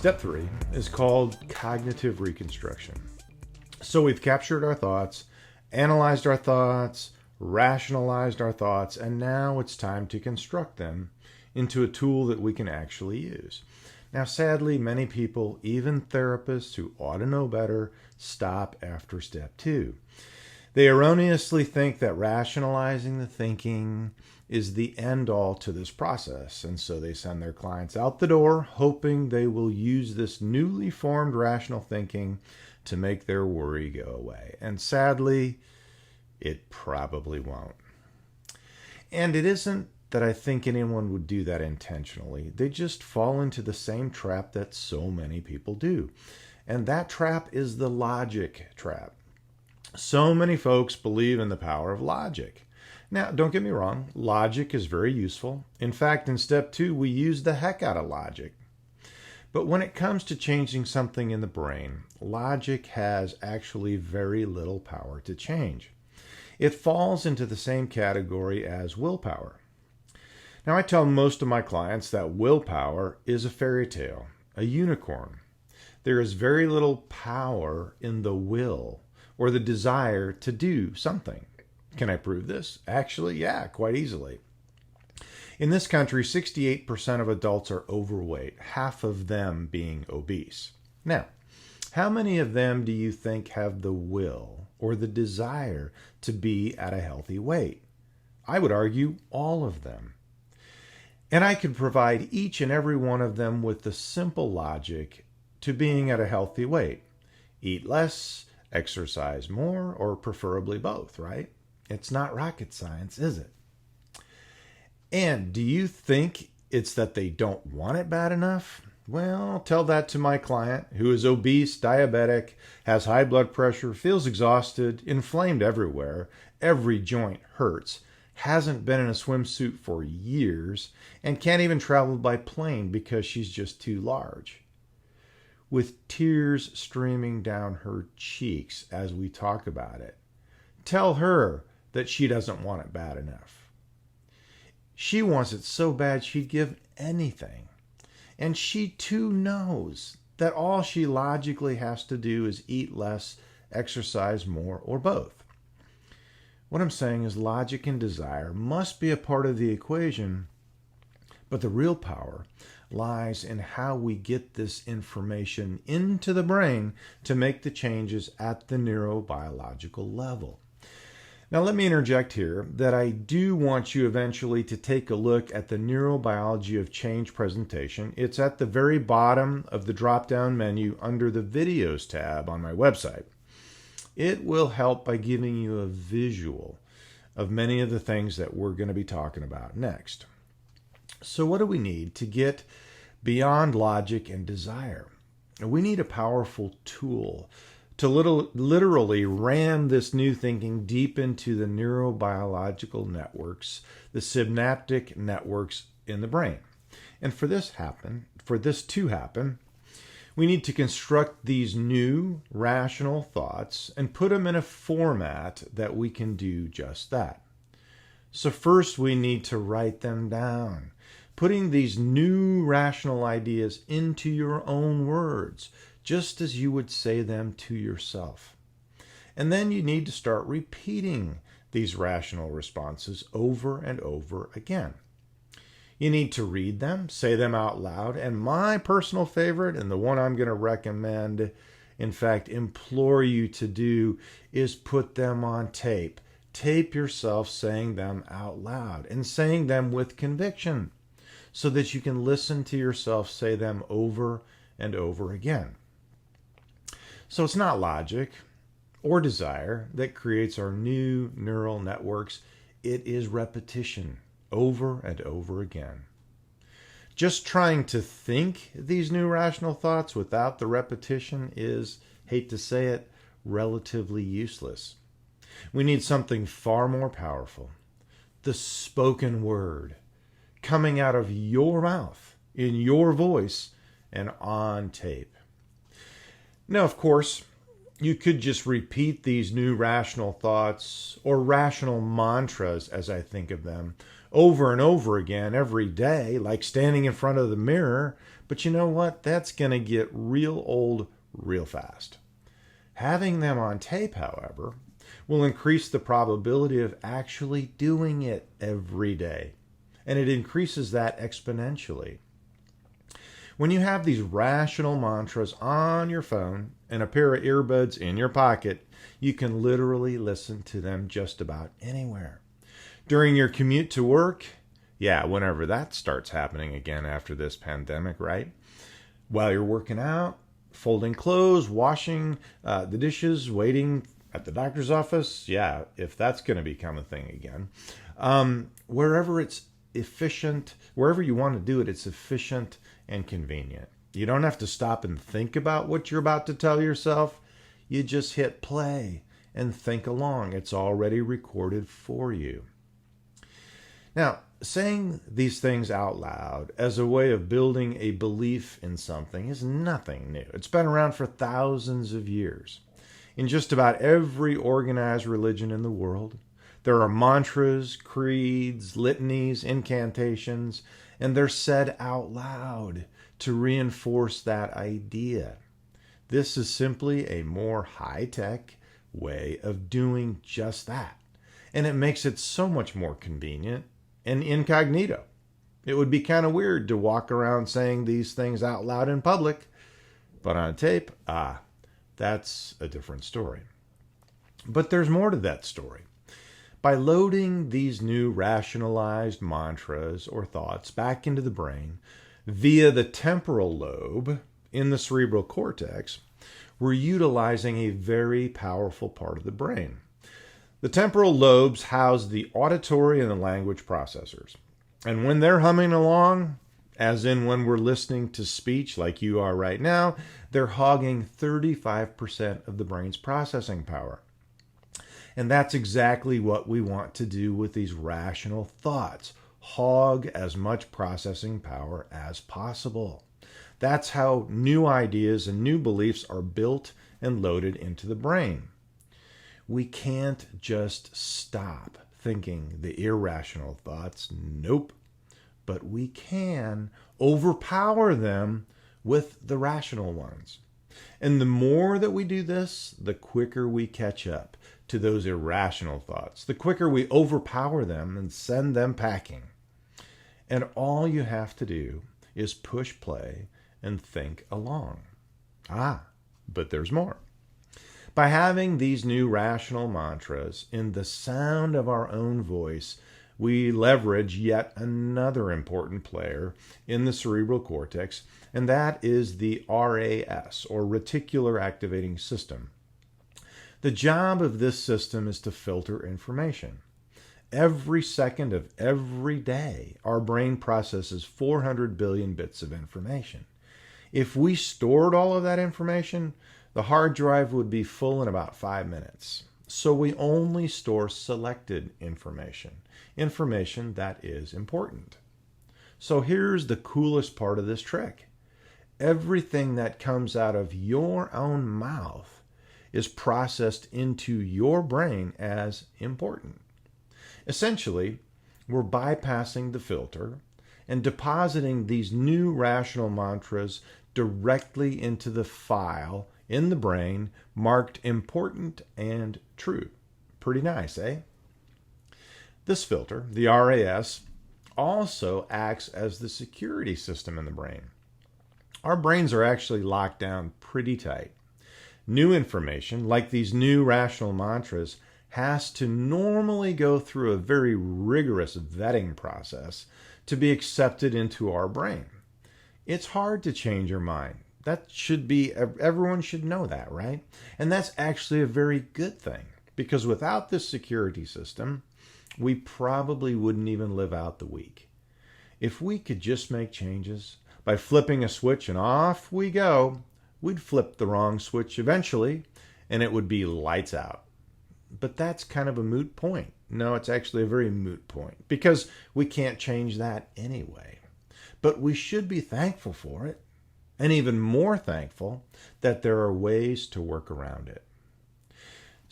Step 3 is called cognitive reconstruction. So we've captured our thoughts, analyzed our thoughts, rationalized our thoughts, and now it's time to construct them into a tool that we can actually use. Now, sadly, many people, even therapists who ought to know better, stop after step 2. They erroneously think that rationalizing the thinking is the end all to this process, and so they send their clients out the door hoping they will use this newly formed rational thinking to make their worry go away. And sadly, it probably won't. And it isn't that I think anyone would do that intentionally. They just fall into the same trap that so many people do. And that trap is the logic trap. So many folks believe in the power of logic. Now, don't get me wrong, logic is very useful. In fact, in step 2, we use the heck out of logic. But when it comes to changing something in the brain, logic has actually very little power to change. It falls into the same category as willpower. Now, I tell most of my clients that willpower is a fairy tale, a unicorn. There is very little power in the will or the desire to do something. Can I prove this? Actually, yeah, quite easily. In this country, 68% of adults are overweight, half of them being obese. Now, how many of them do you think have the will or the desire to be at a healthy weight? I would argue all of them. And I could provide each and every one of them with the simple logic to being at a healthy weight. Eat less, exercise more, or preferably both, right? It's not rocket science, is it? And do you think it's that they don't want it bad enough? Well, tell that to my client who is obese, diabetic, has high blood pressure, feels exhausted, inflamed everywhere, every joint hurts, hasn't been in a swimsuit for years, and can't even travel by plane because she's just too large. With tears streaming down her cheeks as we talk about it. Tell her that she doesn't want it bad enough. She wants it so bad she'd give anything. And she too knows that all she logically has to do is eat less, exercise more, or both. What I'm saying is logic and desire must be a part of the equation, but the real power lies in how we get this information into the brain to make the changes at the neurobiological level. Now, let me interject here that I do want you eventually to take a look at the Neurobiology of Change presentation. It's at the very bottom of the drop-down menu under the Videos tab on my website. It will help by giving you a visual of many of the things that we're going to be talking about next. So what do we need to get beyond logic and desire? We need a powerful tool to literally ram this new thinking deep into the neurobiological networks, the synaptic networks in the brain. And for this to happen, we need to construct these new rational thoughts and put them in a format that we can do just that. So first we need to write them down, putting these new rational ideas into your own words, just as you would say them to yourself. And then you need to start repeating these rational responses over and over again. You need to read them, say them out loud, and my personal favorite, and the one I'm going to recommend, in fact, implore you to do, is put them on tape. Tape yourself saying them out loud and saying them with conviction so that you can listen to yourself say them over and over again. So it's not logic or desire that creates our new neural networks. It is repetition over and over again. Just trying to think these new rational thoughts without the repetition is, hate to say it, relatively useless. We need something far more powerful. The spoken word coming out of your mouth, in your voice, and on tape. Now, of course, you could just repeat these new rational thoughts or rational mantras, as I think of them, over and over again every day, like standing in front of the mirror. But you know what? That's going to get real old real fast. Having them on tape, however, will increase the probability of actually doing it every day. And it increases that exponentially. When you have these rational mantras on your phone and a pair of earbuds in your pocket, you can literally listen to them just about anywhere. During your commute to work, whenever that starts happening again after this pandemic, right? While you're working out, folding clothes, washing the dishes, waiting at the doctor's office, if that's going to become a thing again. Wherever it's efficient, wherever you want to do it, it's efficient and convenient. You don't have to stop and think about what you're about to tell yourself. You just hit play and think along. It's already recorded for you. Now, saying these things out loud as a way of building a belief in something is nothing new. It's been around for thousands of years. In just about every organized religion in the world, there are mantras, creeds, litanies, incantations, and they're said out loud to reinforce that idea. This is simply a more high-tech way of doing just that. And it makes it so much more convenient and incognito. It would be kind of weird to walk around saying these things out loud in public, but on tape, that's a different story. But there's more to that story. By loading these new rationalized mantras or thoughts back into the brain via the temporal lobe in the cerebral cortex, we're utilizing a very powerful part of the brain. The temporal lobes house the auditory and the language processors. And when they're humming along, as in when we're listening to speech like you are right now, they're hogging 35% of the brain's processing power. And that's exactly what we want to do with these rational thoughts. Hog as much processing power as possible. That's how new ideas and new beliefs are built and loaded into the brain. We can't just stop thinking the irrational thoughts. Nope. But we can overpower them with the rational ones. And the more that we do this, the quicker we catch up to those irrational thoughts, the quicker we overpower them and send them packing. And all you have to do is push play and think along. But there's more. By having these new rational mantras in the sound of our own voice, we leverage yet another important player in the cerebral cortex, and that is the RAS, or reticular activating system. The job of this system is to filter information. Every second of every day, our brain processes 400 billion bits of information. If we stored all of that information, the hard drive would be full in about 5 minutes. So we only store selected information that is important. So here's the coolest part of this trick. Everything that comes out of your own mouth is processed into your brain as important. Essentially, we're bypassing the filter and depositing these new rational mantras directly into the file in the brain marked important and true. Pretty nice, eh? This filter, the RAS, also acts as the security system in the brain. Our brains are actually locked down pretty tight. New information, like these new rational mantras, has to normally go through a very rigorous vetting process to be accepted into our brain. It's hard to change your mind. Everyone should know that, right? And that's actually a very good thing, because without this security system, we probably wouldn't even live out the week. If we could just make changes by flipping a switch and off we go, we'd flip the wrong switch eventually, and it would be lights out. But that's kind of a moot point. No, it's actually a very moot point, because we can't change that anyway. But we should be thankful for it, and even more thankful that there are ways to work around it.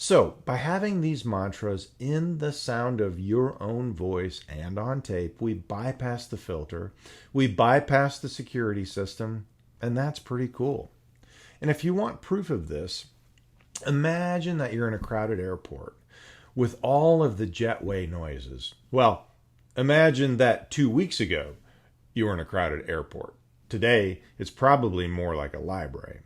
So, by having these mantras in the sound of your own voice and on tape, we bypass the filter, we bypass the security system, and that's pretty cool. And if you want proof of this, imagine that you're in a crowded airport with all of the jetway noises. Well, imagine that 2 weeks ago you were in a crowded airport. Today, it's probably more like a library.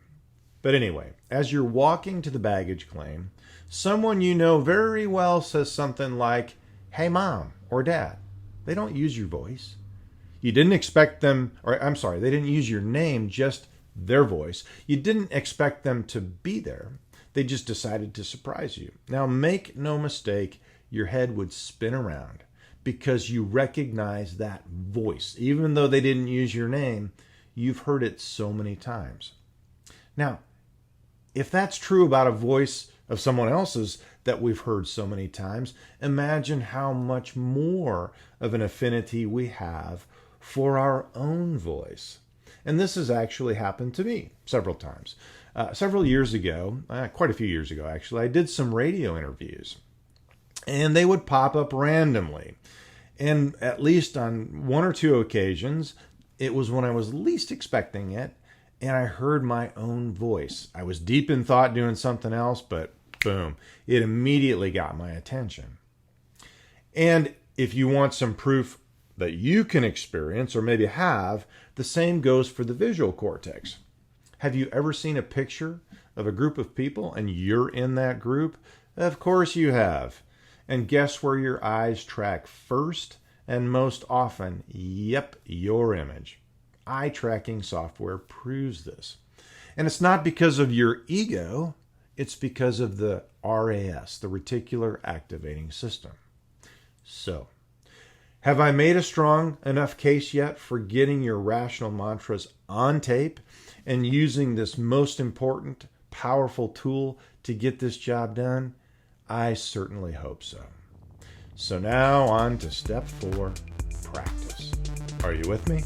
But anyway, as you're walking to the baggage claim, someone you know very well says something like, "Hey, Mom," or "Dad." They don't use your voice. You didn't expect them, they didn't use your name, just their voice. You didn't expect them to be there. They just decided to surprise you. Now, make no mistake, your head would spin around because you recognize that voice. Even though they didn't use your name, you've heard it so many times. Now, if that's true about a voice of someone else's that we've heard so many times, imagine how much more of an affinity we have for our own voice. And this has actually happened to me several times. Several years ago, quite a few years ago actually, I did some radio interviews. And they would pop up randomly. And at least on one or two occasions, it was when I was least expecting it, and I heard my own voice. I was deep in thought doing something else, but boom, it immediately got my attention. And if you want some proof that you can experience or maybe have, the same goes for the visual cortex. Have you ever seen a picture of a group of people and you're in that group? Of course you have. And guess where your eyes track first and most often? Yep, your image. Eye tracking software proves this. And it's not because of your ego, it's because of the RAS, the reticular activating system. So, have I made a strong enough case yet for getting your rational mantras on tape and using this most important, powerful tool to get this job done? I certainly hope so. So now on to step 4, practice. Are you with me?